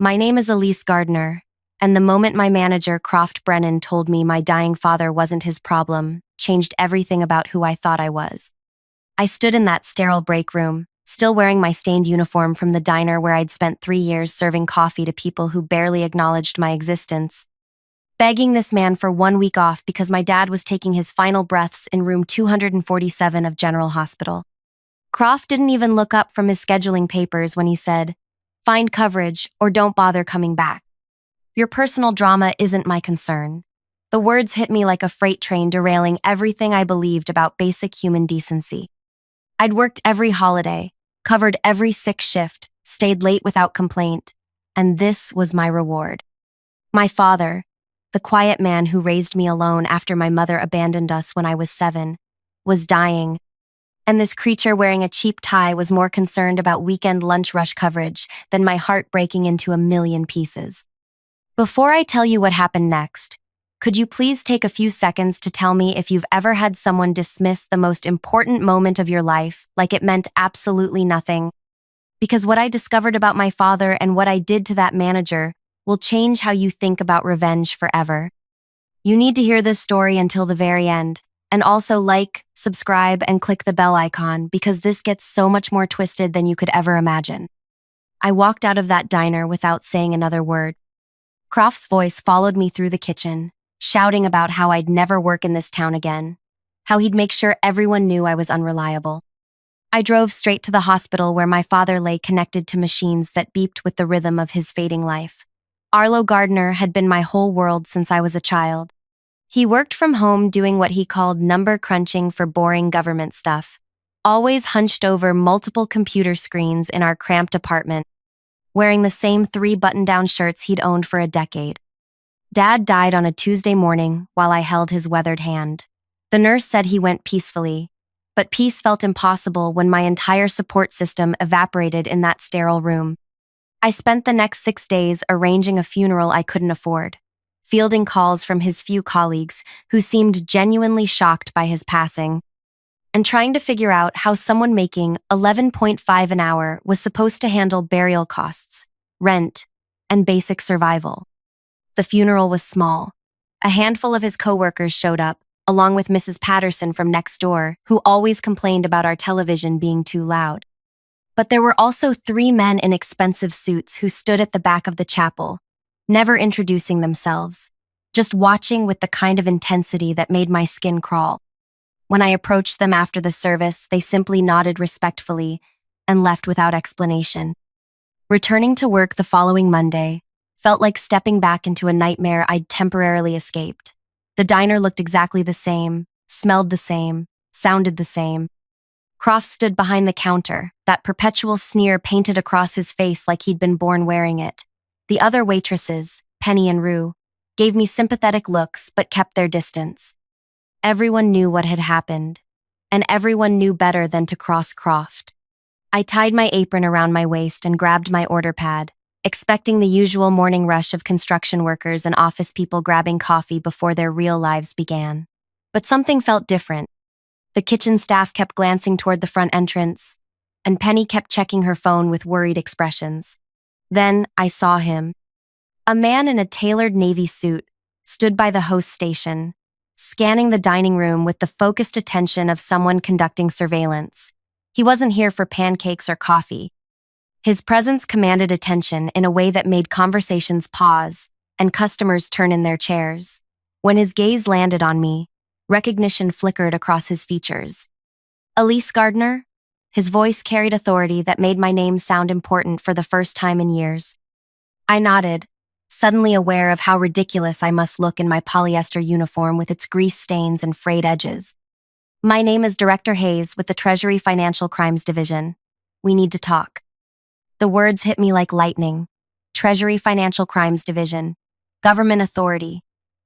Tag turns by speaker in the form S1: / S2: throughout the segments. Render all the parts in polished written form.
S1: My name is Elyse Gardiner, and the moment my manager, Croft Brennan, told me my dying father wasn't his problem, changed everything about who I thought I was. I stood in that sterile break room, still wearing my stained uniform from the diner where I'd spent 3 years serving coffee to people who barely acknowledged my existence, begging this man for 1 week off because my dad was taking his final breaths in room 247 of General Hospital. Croft didn't even look up from his scheduling papers when he said, "Find coverage or don't bother coming back. Your personal drama isn't my concern." The words hit me like a freight train derailing everything I believed about basic human decency. I'd worked every holiday, covered every sick shift, stayed late without complaint, and this was my reward. My father, the quiet man who raised me alone after my mother abandoned us when I was 7, was dying, and this creature wearing a cheap tie was more concerned about weekend lunch rush coverage than my heart breaking into a million pieces. Before I tell you what happened next, could you please take a few seconds to tell me if you've ever had someone dismiss the most important moment of your life like it meant absolutely nothing? Because what I discovered about my father and what I did to that manager will change how you think about revenge forever. You need to hear this story until the very end, and also like, subscribe, and click the bell icon because this gets so much more twisted than you could ever imagine. I walked out of that diner without saying another word. Croft's voice followed me through the kitchen, shouting about how I'd never work in this town again, how he'd make sure everyone knew I was unreliable. I drove straight to the hospital where my father lay connected to machines that beeped with the rhythm of his fading life. Arlo Gardner had been my whole world since I was a child. He worked from home doing what he called number crunching for boring government stuff, always hunched over multiple computer screens in our cramped apartment, wearing the same 3 button-down shirts he'd owned for a decade. Dad died on a Tuesday morning while I held his weathered hand. The nurse said he went peacefully, but peace felt impossible when my entire support system evaporated in that sterile room. I spent the next 6 days arranging a funeral I couldn't afford, fielding calls from his few colleagues who seemed genuinely shocked by his passing, and trying to figure out how someone making $11.5 an hour was supposed to handle burial costs, rent, and basic survival. The funeral was small. A handful of his coworkers showed up, along with Mrs. Patterson from next door, who always complained about our television being too loud. But there were also 3 men in expensive suits who stood at the back of the chapel, never introducing themselves, just watching with the kind of intensity that made my skin crawl. When I approached them after the service, they simply nodded respectfully and left without explanation. Returning to work the following Monday felt like stepping back into a nightmare I'd temporarily escaped. The diner looked exactly the same, smelled the same, sounded the same. Croft stood behind the counter, that perpetual sneer painted across his face like he'd been born wearing it. The other waitresses, Penny and Rue, gave me sympathetic looks but kept their distance. Everyone knew what had happened, and everyone knew better than to cross Croft. I tied my apron around my waist and grabbed my order pad, expecting the usual morning rush of construction workers and office people grabbing coffee before their real lives began. But something felt different. The kitchen staff kept glancing toward the front entrance, and Penny kept checking her phone with worried expressions. Then I saw him. A man in a tailored navy suit stood by the host station, scanning the dining room with the focused attention of someone conducting surveillance. He wasn't here for pancakes or coffee. His presence commanded attention in a way that made conversations pause and customers turn in their chairs. When his gaze landed on me, recognition flickered across his features. "Elyse Gardiner?" His voice carried authority that made my name sound important for the first time in years. I nodded, suddenly aware of how ridiculous I must look in my polyester uniform with its grease stains and frayed edges. "My name is Director Hayes with the Treasury Financial Crimes Division. We need to talk." The words hit me like lightning. Treasury Financial Crimes Division. Government authority.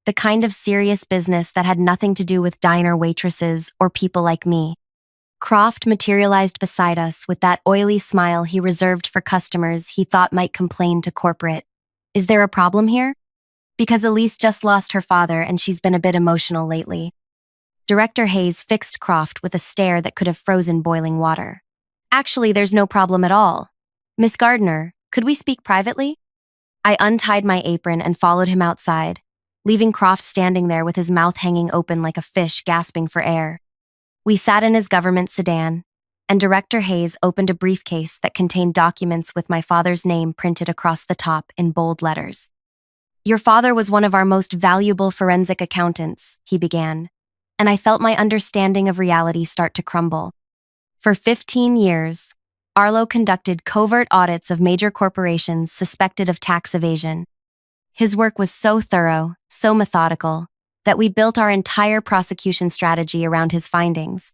S1: The kind of serious business that had nothing to do with diner waitresses or people like me. Croft materialized beside us with that oily smile he reserved for customers he thought might complain to corporate. "Is there a problem here?" "Because Elyse just lost her father and she's been a bit emotional lately." Director Hayes fixed Croft with a stare that could have frozen boiling water. "Actually, there's no problem at all. Miss Gardiner, could we speak privately?" I untied my apron and followed him outside, leaving Croft standing there with his mouth hanging open like a fish gasping for air. We sat in his government sedan, and Director Hayes opened a briefcase that contained documents with my father's name printed across the top in bold letters. "Your father was one of our most valuable forensic accountants," he began, and I felt my understanding of reality start to crumble. For 15 years, Arlo conducted covert audits of major corporations suspected of tax evasion. His work was so thorough, so methodical, that we built our entire prosecution strategy around his findings.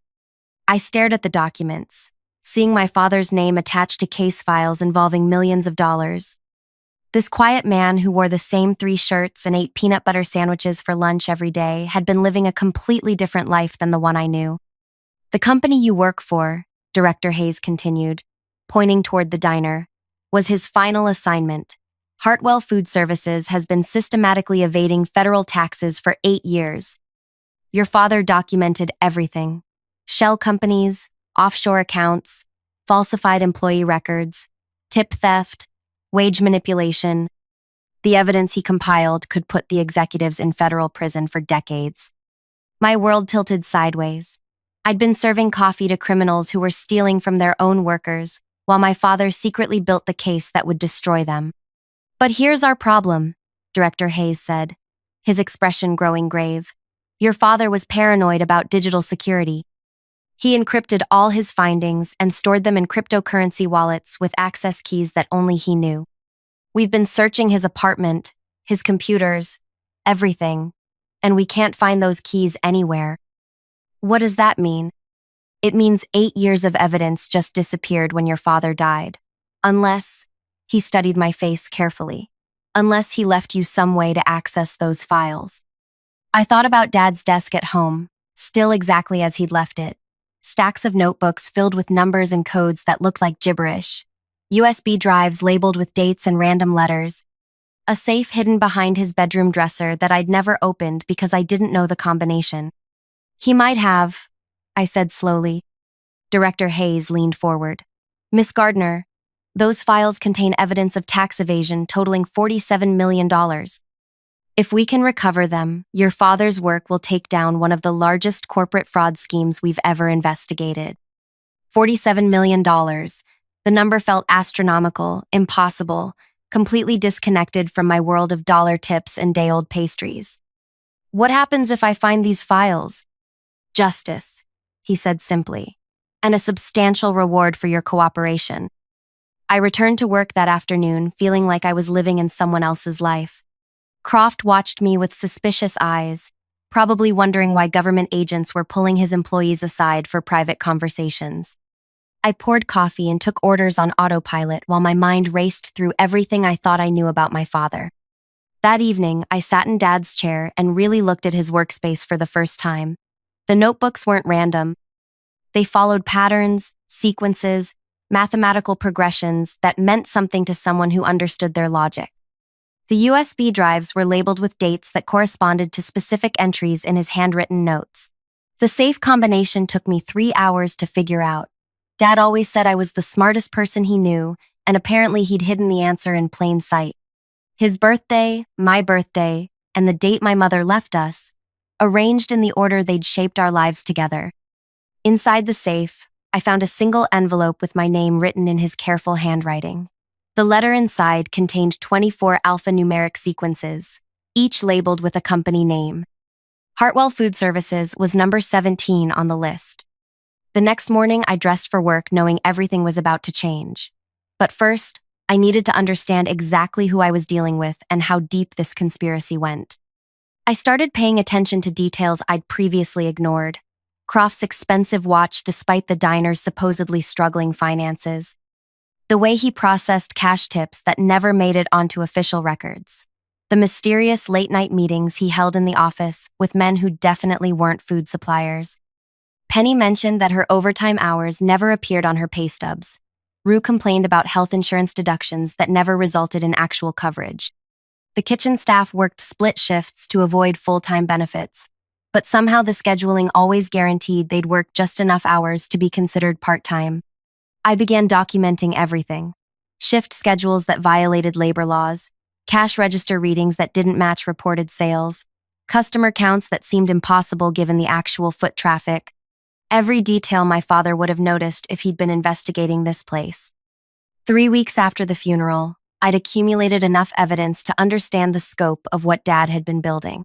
S1: I stared at the documents, seeing my father's name attached to case files involving millions of dollars. This quiet man who wore the same 3 shirts and ate peanut butter sandwiches for lunch every day had been living a completely different life than the one I knew. "The company you work for," Director Hayes continued, pointing toward the diner, "was his final assignment. Hartwell Food Services has been systematically evading federal taxes for 8 years. Your father documented everything: shell companies, offshore accounts, falsified employee records, tip theft, wage manipulation. The evidence he compiled could put the executives in federal prison for decades." My world tilted sideways. I'd been serving coffee to criminals who were stealing from their own workers, while my father secretly built the case that would destroy them. "But here's our problem," Director Hayes said, his expression growing grave. "Your father was paranoid about digital security. He encrypted all his findings and stored them in cryptocurrency wallets with access keys that only he knew. We've been searching his apartment, his computers, everything, and we can't find those keys anywhere." "What does that mean?" "It means 8 years of evidence just disappeared when your father died. Unless," he studied my face carefully, "unless he left you some way to access those files." I thought about Dad's desk at home, still exactly as he'd left it. Stacks of notebooks filled with numbers and codes that looked like gibberish. USB drives labeled with dates and random letters. A safe hidden behind his bedroom dresser that I'd never opened because I didn't know the combination. "He might have," I said slowly. Director Hayes leaned forward. "Miss Gardiner, those files contain evidence of tax evasion totaling $47 million. If we can recover them, your father's work will take down one of the largest corporate fraud schemes we've ever investigated." $47 million. The number felt astronomical, impossible, completely disconnected from my world of dollar tips and day-old pastries. "What happens if I find these files?" "Justice," he said simply, "and a substantial reward for your cooperation." I returned to work that afternoon, feeling like I was living in someone else's life. Croft watched me with suspicious eyes, probably wondering why government agents were pulling his employees aside for private conversations. I poured coffee and took orders on autopilot while my mind raced through everything I thought I knew about my father. That evening, I sat in Dad's chair and really looked at his workspace for the first time. The notebooks weren't random. They followed patterns, sequences, mathematical progressions that meant something to someone who understood their logic. The USB drives were labeled with dates that corresponded to specific entries in his handwritten notes. The safe combination took me 3 hours to figure out. Dad always said I was the smartest person he knew, and apparently he'd hidden the answer in plain sight. His birthday, my birthday, and the date my mother left us, arranged in the order they'd shaped our lives together. Inside the safe, I found a single envelope with my name written in his careful handwriting. The letter inside contained 24 alphanumeric sequences, each labeled with a company name. Hartwell Food Services was number 17 on the list. The next morning, I dressed for work knowing everything was about to change. But first, I needed to understand exactly who I was dealing with and how deep this conspiracy went. I started paying attention to details I'd previously ignored. Croft's expensive watch despite the diner's supposedly struggling finances. The way he processed cash tips that never made it onto official records. The mysterious late-night meetings he held in the office with men who definitely weren't food suppliers. Penny mentioned that her overtime hours never appeared on her pay stubs. Rue complained about health insurance deductions that never resulted in actual coverage. The kitchen staff worked split shifts to avoid full-time benefits, but somehow the scheduling always guaranteed they'd work just enough hours to be considered part-time. I began documenting everything. Shift schedules that violated labor laws, cash register readings that didn't match reported sales, customer counts that seemed impossible given the actual foot traffic. Every detail my father would have noticed if he'd been investigating this place. 3 weeks after the funeral, I'd accumulated enough evidence to understand the scope of what Dad had been building.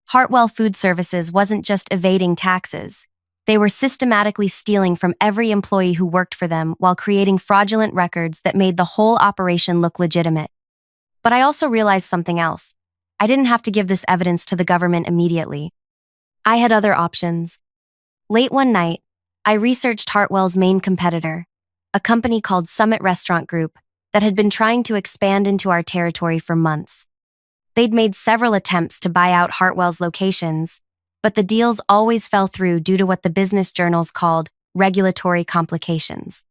S1: Hartwell Food Services wasn't just evading taxes. They were systematically stealing from every employee who worked for them while creating fraudulent records that made the whole operation look legitimate. But I also realized something else. I didn't have to give this evidence to the government immediately. I had other options. Late one night, I researched Hartwell's main competitor, a company called Summit Restaurant Group that had been trying to expand into our territory for months. They'd made several attempts to buy out Hartwell's locations, but the deals always fell through due to what the business journals called regulatory complications.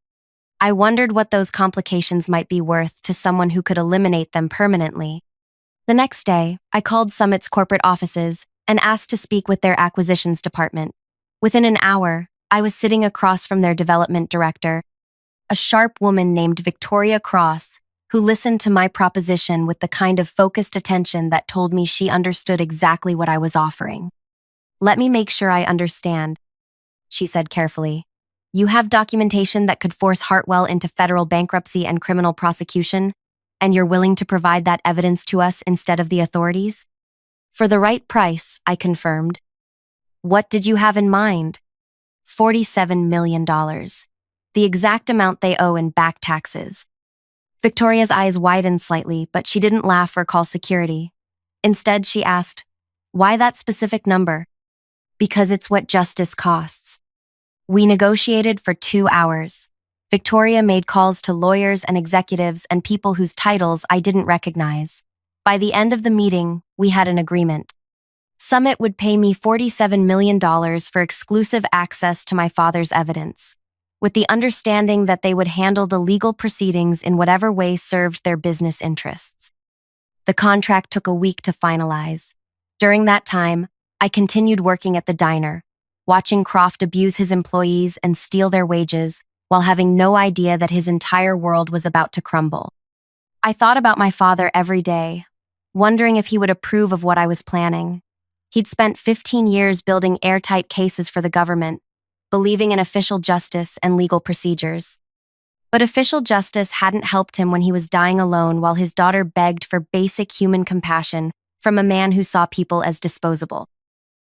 S1: I wondered what those complications might be worth to someone who could eliminate them permanently. The next day, I called Summit's corporate offices and asked to speak with their acquisitions department. Within an hour, I was sitting across from their development director, a sharp woman named Victoria Cross, who listened to my proposition with the kind of focused attention that told me she understood exactly what I was offering. "Let me make sure I understand," she said carefully. "You have documentation that could force Hartwell into federal bankruptcy and criminal prosecution, and you're willing to provide that evidence to us instead of the authorities?" "For the right price," I confirmed. "What did you have in mind?" $47 million, the exact amount they owe in back taxes. Victoria's eyes widened slightly, but she didn't laugh or call security. Instead, she asked, "Why that specific number?" "Because it's what justice costs." We negotiated for 2 hours. Victoria made calls to lawyers and executives and people whose titles I didn't recognize. By the end of the meeting, we had an agreement. Summit would pay me $47 million for exclusive access to my father's evidence, with the understanding that they would handle the legal proceedings in whatever way served their business interests. The contract took a week to finalize. During that time, I continued working at the diner, watching Croft abuse his employees and steal their wages while having no idea that his entire world was about to crumble. I thought about my father every day, wondering if he would approve of what I was planning. He'd spent 15 years building airtight cases for the government, believing in official justice and legal procedures. But official justice hadn't helped him when he was dying alone while his daughter begged for basic human compassion from a man who saw people as disposable.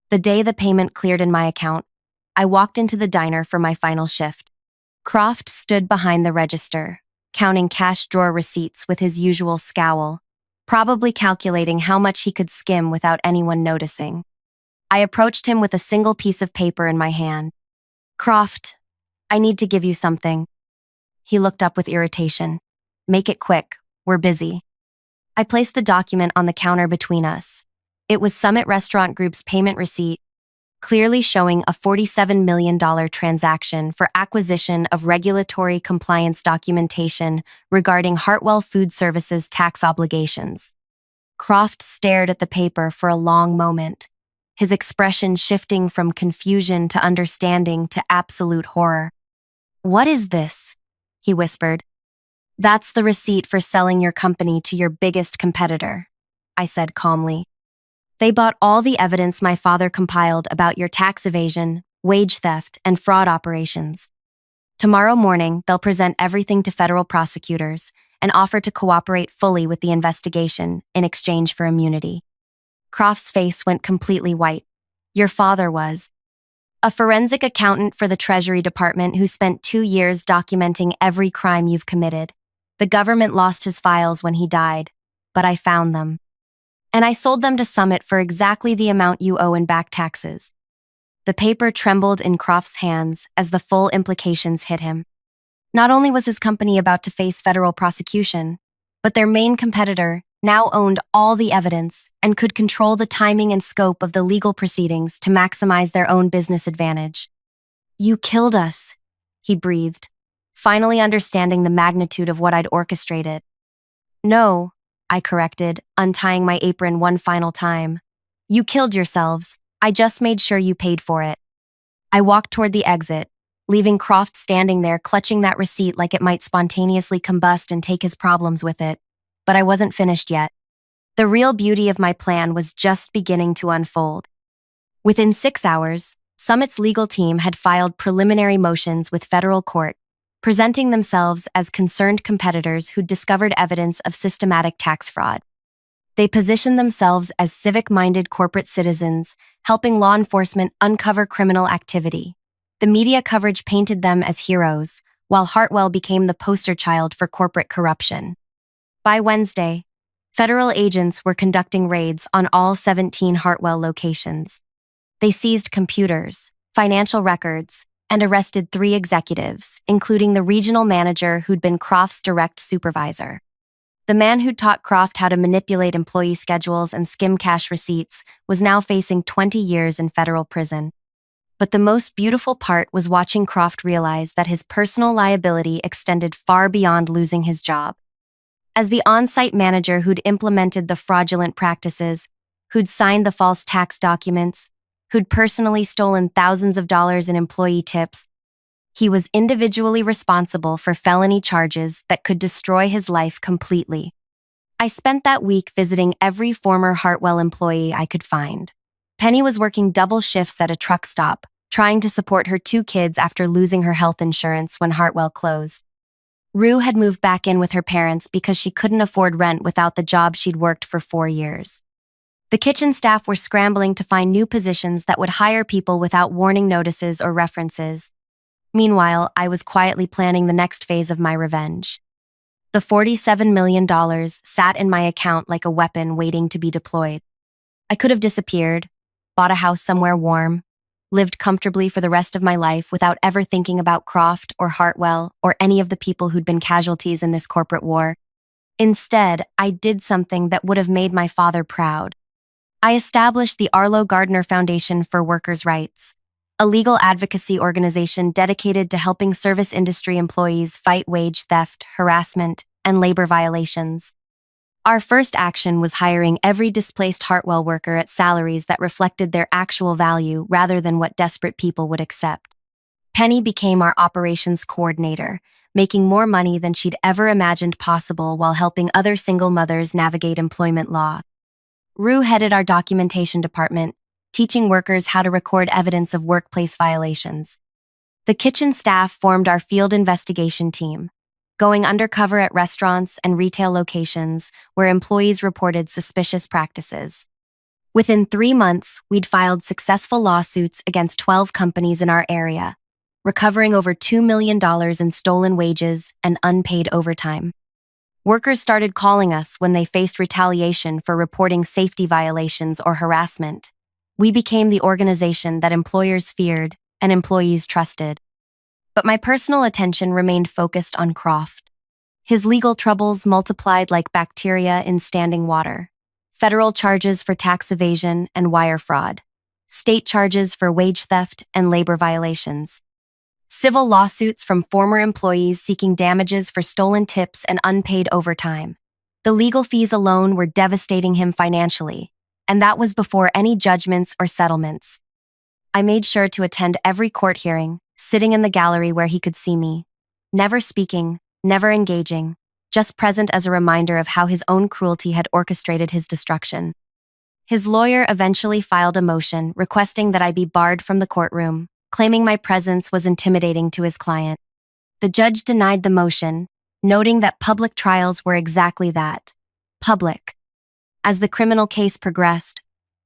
S1: The day the payment cleared in my account, I walked into the diner for my final shift. Croft stood behind the register, counting cash drawer receipts with his usual scowl, probably calculating how much he could skim without anyone noticing. I approached him with a single piece of paper in my hand. "Croft, I need to give you something." He looked up with irritation. "Make it quick, we're busy." I placed the document on the counter between us. It was Summit Restaurant Group's payment receipt, clearly showing a $47 million transaction for acquisition of regulatory compliance documentation regarding Hartwell Food Services tax obligations. Croft stared at the paper for a long moment, his expression shifting from confusion to understanding to absolute horror. "What is this?" he whispered. "That's the receipt for selling your company to your biggest competitor," I said calmly. "They bought all the evidence my father compiled about your tax evasion, wage theft, and fraud operations. Tomorrow morning, they'll present everything to federal prosecutors and offer to cooperate fully with the investigation in exchange for immunity." Croft's face went completely white. "Your father was a forensic accountant for the Treasury Department who spent 2 years documenting every crime you've committed. The government lost his files when he died, but I found them. And I sold them to Summit for exactly the amount you owe in back taxes." The paper trembled in Croft's hands as the full implications hit him. Not only was his company about to face federal prosecution, but their main competitor now owned all the evidence and could control the timing and scope of the legal proceedings to maximize their own business advantage. "You killed us," he breathed, finally understanding the magnitude of what I'd orchestrated. "No," I corrected, untying my apron one final time. "You killed yourselves. I just made sure you paid for it." I walked toward the exit, leaving Croft standing there clutching that receipt like it might spontaneously combust and take his problems with it. But I wasn't finished yet. The real beauty of my plan was just beginning to unfold. Within 6 hours, Summit's legal team had filed preliminary motions with federal court, presenting themselves as concerned competitors who'd discovered evidence of systematic tax fraud. They positioned themselves as civic-minded corporate citizens, helping law enforcement uncover criminal activity. The media coverage painted them as heroes, while Hartwell became the poster child for corporate corruption. By Wednesday, federal agents were conducting raids on all 17 Hartwell locations. They seized computers, financial records, and arrested 3 executives, including the regional manager who'd been Croft's direct supervisor. The man who'd taught Croft how to manipulate employee schedules and skim cash receipts was now facing 20 years in federal prison. But the most beautiful part was watching Croft realize that his personal liability extended far beyond losing his job. As the on-site manager who'd implemented the fraudulent practices, who'd signed the false tax documents, who'd personally stolen thousands of dollars in employee tips, he was individually responsible for felony charges that could destroy his life completely. I spent that week visiting every former Hartwell employee I could find. Penny was working double shifts at a truck stop, trying to support her 2 kids after losing her health insurance when Hartwell closed. Rue had moved back in with her parents because she couldn't afford rent without the job she'd worked for 4 years. The kitchen staff were scrambling to find new positions that would hire people without warning notices or references. Meanwhile, I was quietly planning the next phase of my revenge. The $47 million sat in my account like a weapon waiting to be deployed. I could have disappeared, bought a house somewhere warm, lived comfortably for the rest of my life without ever thinking about Croft or Hartwell or any of the people who'd been casualties in this corporate war. Instead, I did something that would have made my father proud. I established the Elyse Gardiner Foundation for Workers' Rights, a legal advocacy organization dedicated to helping service industry employees fight wage theft, harassment, and labor violations. Our first action was hiring every displaced Hartwell worker at salaries that reflected their actual value rather than what desperate people would accept. Penny became our operations coordinator, making more money than she'd ever imagined possible while helping other single mothers navigate employment law. Rue headed our documentation department, teaching workers how to record evidence of workplace violations. The kitchen staff formed our field investigation team, going undercover at restaurants and retail locations where employees reported suspicious practices. Within 3 months, we'd filed successful lawsuits against 12 companies in our area, recovering over $2 million in stolen wages and unpaid overtime. Workers started calling us when they faced retaliation for reporting safety violations or harassment. We became the organization that employers feared and employees trusted. But my personal attention remained focused on Croft. His legal troubles multiplied like bacteria in standing water. Federal charges for tax evasion and wire fraud. State charges for wage theft and labor violations. Civil lawsuits from former employees seeking damages for stolen tips and unpaid overtime. The legal fees alone were devastating him financially, and that was before any judgments or settlements. I made sure to attend every court hearing, sitting in the gallery where he could see me, never speaking, never engaging, just present as a reminder of how his own cruelty had orchestrated his destruction. His lawyer eventually filed a motion requesting that I be barred from the courtroom, claiming my presence was intimidating to his client. The judge denied the motion, noting that public trials were exactly that, public. As the criminal case progressed,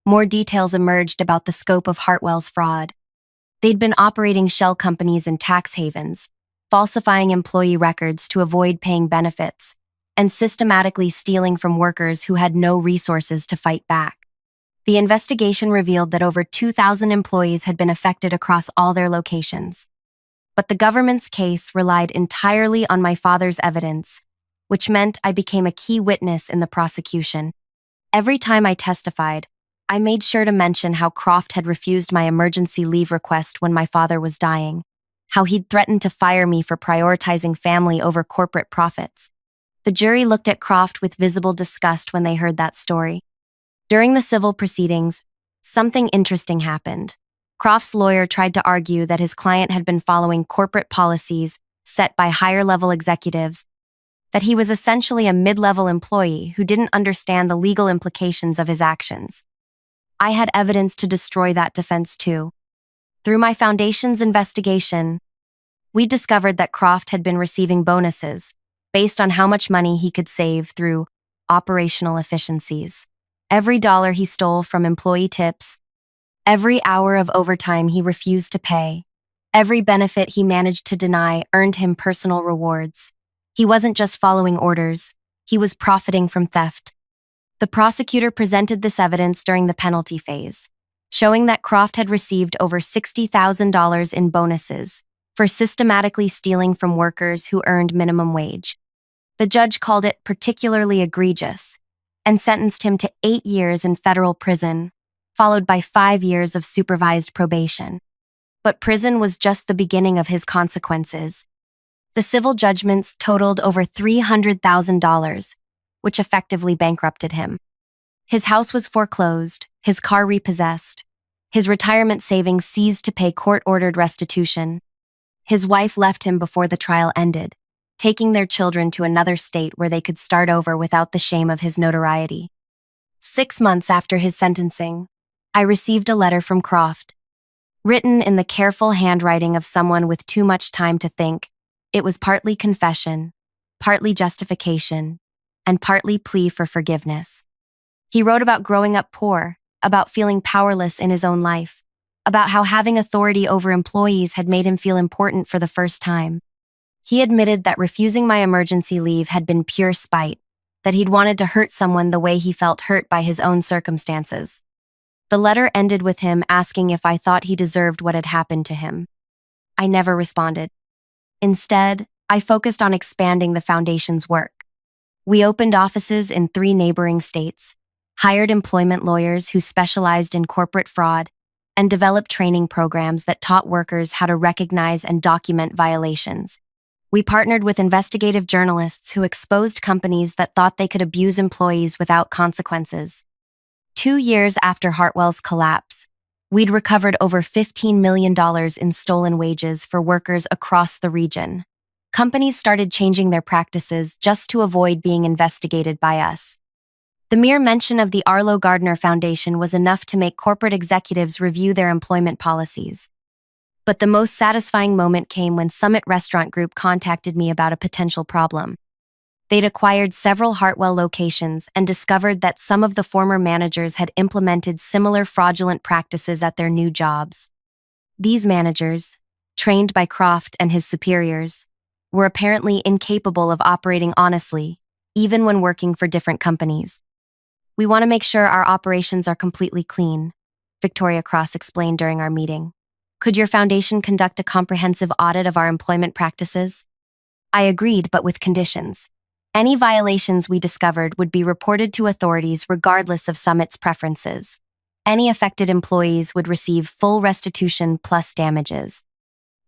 S1: more details emerged about the scope of Hartwell's fraud. They'd been operating shell companies in tax havens, falsifying employee records to avoid paying benefits, and systematically stealing from workers who had no resources to fight back. The investigation revealed that over 2,000 employees had been affected across all their locations. But the government's case relied entirely on my father's evidence, which meant I became a key witness in the prosecution. Every time I testified, I made sure to mention how Croft had refused my emergency leave request when my father was dying, how he'd threatened to fire me for prioritizing family over corporate profits. The jury looked at Croft with visible disgust when they heard that story. During the civil proceedings, something interesting happened. Croft's lawyer tried to argue that his client had been following corporate policies set by higher-level executives. that he was essentially a mid-level employee who didn't understand the legal implications of his actions. I had evidence to destroy that defense too. Through my foundation's investigation, we discovered that Croft had been receiving bonuses based on how much money he could save through operational efficiencies. Every dollar he stole from employee tips, every hour of overtime he refused to pay, every benefit he managed to deny earned him personal rewards. He wasn't just following orders, he was profiting from theft. The prosecutor presented this evidence during the penalty phase, showing that Croft had received over $60,000 in bonuses for systematically stealing from workers who earned minimum wage. The judge called it particularly egregious and sentenced him to 8 years in federal prison, followed by 5 years of supervised probation. But prison was just the beginning of his consequences. The civil judgments totaled over $300,000, which effectively bankrupted him. His house was foreclosed, his car repossessed, his retirement savings seized to pay court-ordered restitution. His wife left him before the trial ended, taking their children to another state where they could start over without the shame of his notoriety. 6 months after his sentencing, I received a letter from Croft. Written in the careful handwriting of someone with too much time to think, it was partly confession, partly justification, and partly plea for forgiveness. He wrote about growing up poor, about feeling powerless in his own life, about how having authority over employees had made him feel important for the first time. He admitted that refusing my emergency leave had been pure spite, that he'd wanted to hurt someone the way he felt hurt by his own circumstances. The letter ended with him asking if I thought he deserved what had happened to him. I never responded. Instead, I focused on expanding the foundation's work. We opened offices in 3 neighboring states, hired employment lawyers who specialized in corporate fraud, and developed training programs that taught workers how to recognize and document violations. We partnered with investigative journalists who exposed companies that thought they could abuse employees without consequences. 2 years after Hartwell's collapse, we'd recovered over $15 million in stolen wages for workers across the region. Companies started changing their practices just to avoid being investigated by us. The mere mention of the Elyse Gardiner Foundation was enough to make corporate executives review their employment policies. But the most satisfying moment came when Summit Restaurant Group contacted me about a potential problem. They'd acquired several Hartwell locations and discovered that some of the former managers had implemented similar fraudulent practices at their new jobs. These managers, trained by Croft and his superiors, were apparently incapable of operating honestly, even when working for different companies. "We want to make sure our operations are completely clean," Victoria Cross explained during our meeting. "Could your foundation conduct a comprehensive audit of our employment practices?" I agreed, but with conditions. Any violations we discovered would be reported to authorities regardless of Summit's preferences. Any affected employees would receive full restitution plus damages.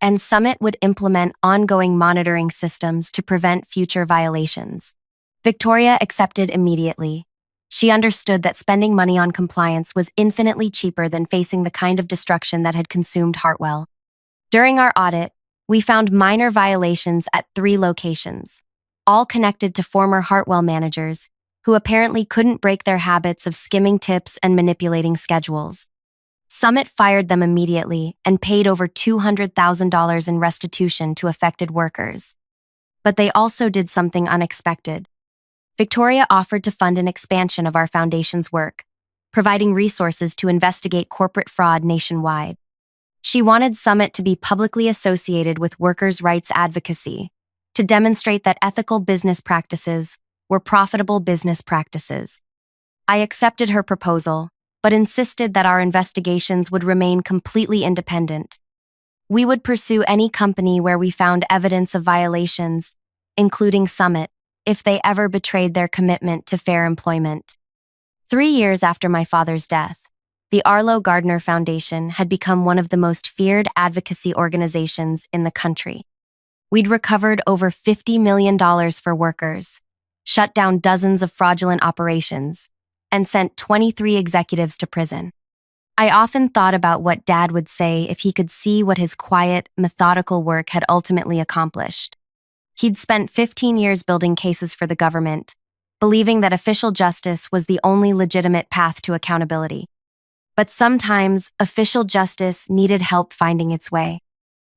S1: And Summit would implement ongoing monitoring systems to prevent future violations. Victoria accepted immediately. She understood that spending money on compliance was infinitely cheaper than facing the kind of destruction that had consumed Hartwell. During our audit, we found minor violations at 3 locations, all connected to former Hartwell managers who apparently couldn't break their habits of skimming tips and manipulating schedules. Summit fired them immediately and paid over $200,000 in restitution to affected workers. But they also did something unexpected. Victoria offered to fund an expansion of our foundation's work, providing resources to investigate corporate fraud nationwide. She wanted Summit to be publicly associated with workers' rights advocacy, to demonstrate that ethical business practices were profitable business practices. I accepted her proposal, but insisted that our investigations would remain completely independent. We would pursue any company where we found evidence of violations, including Summit, if they ever betrayed their commitment to fair employment. 3 years after my father's death, the Elyse Gardiner Foundation had become one of the most feared advocacy organizations in the country. We'd recovered over $50 million for workers, shut down dozens of fraudulent operations, and sent 23 executives to prison. I often thought about what Dad would say if he could see what his quiet, methodical work had ultimately accomplished. He'd spent 15 years building cases for the government, believing that official justice was the only legitimate path to accountability. But sometimes, official justice needed help finding its way.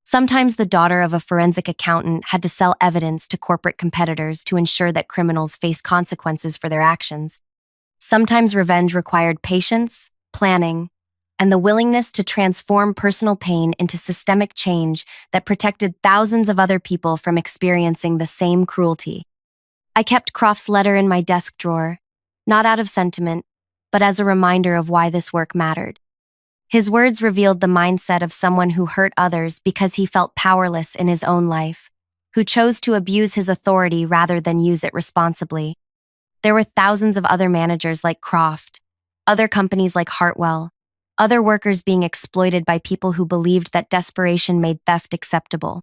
S1: Sometimes the daughter of a forensic accountant had to sell evidence to corporate competitors to ensure that criminals faced consequences for their actions. Sometimes revenge required patience, planning, and the willingness to transform personal pain into systemic change that protected thousands of other people from experiencing the same cruelty. I kept Croft's letter in my desk drawer, not out of sentiment, but as a reminder of why this work mattered. His words revealed the mindset of someone who hurt others because he felt powerless in his own life, who chose to abuse his authority rather than use it responsibly. There were thousands of other managers like Croft, other companies like Hartwell, other workers being exploited by people who believed that desperation made theft acceptable.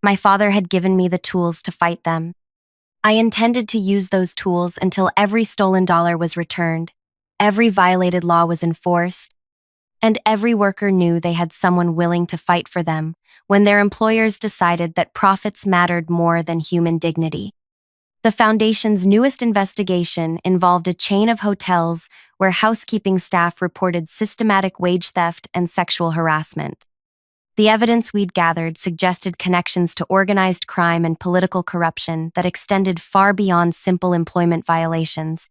S1: My father had given me the tools to fight them. I intended to use those tools until every stolen dollar was returned, every violated law was enforced, and every worker knew they had someone willing to fight for them when their employers decided that profits mattered more than human dignity. The Foundation's newest investigation involved a chain of hotels where housekeeping staff reported systematic wage theft and sexual harassment. The evidence we'd gathered suggested connections to organized crime and political corruption that extended far beyond simple employment violations.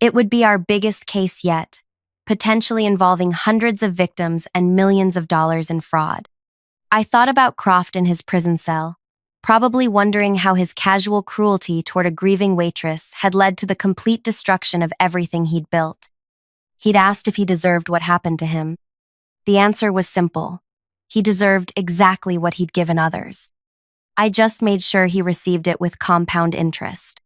S1: It would be our biggest case yet, potentially involving hundreds of victims and millions of dollars in fraud. I thought about Croft in his prison cell, probably wondering how his casual cruelty toward a grieving waitress had led to the complete destruction of everything he'd built. He'd asked if he deserved what happened to him. The answer was simple. He deserved exactly what he'd given others. I just made sure he received it with compound interest.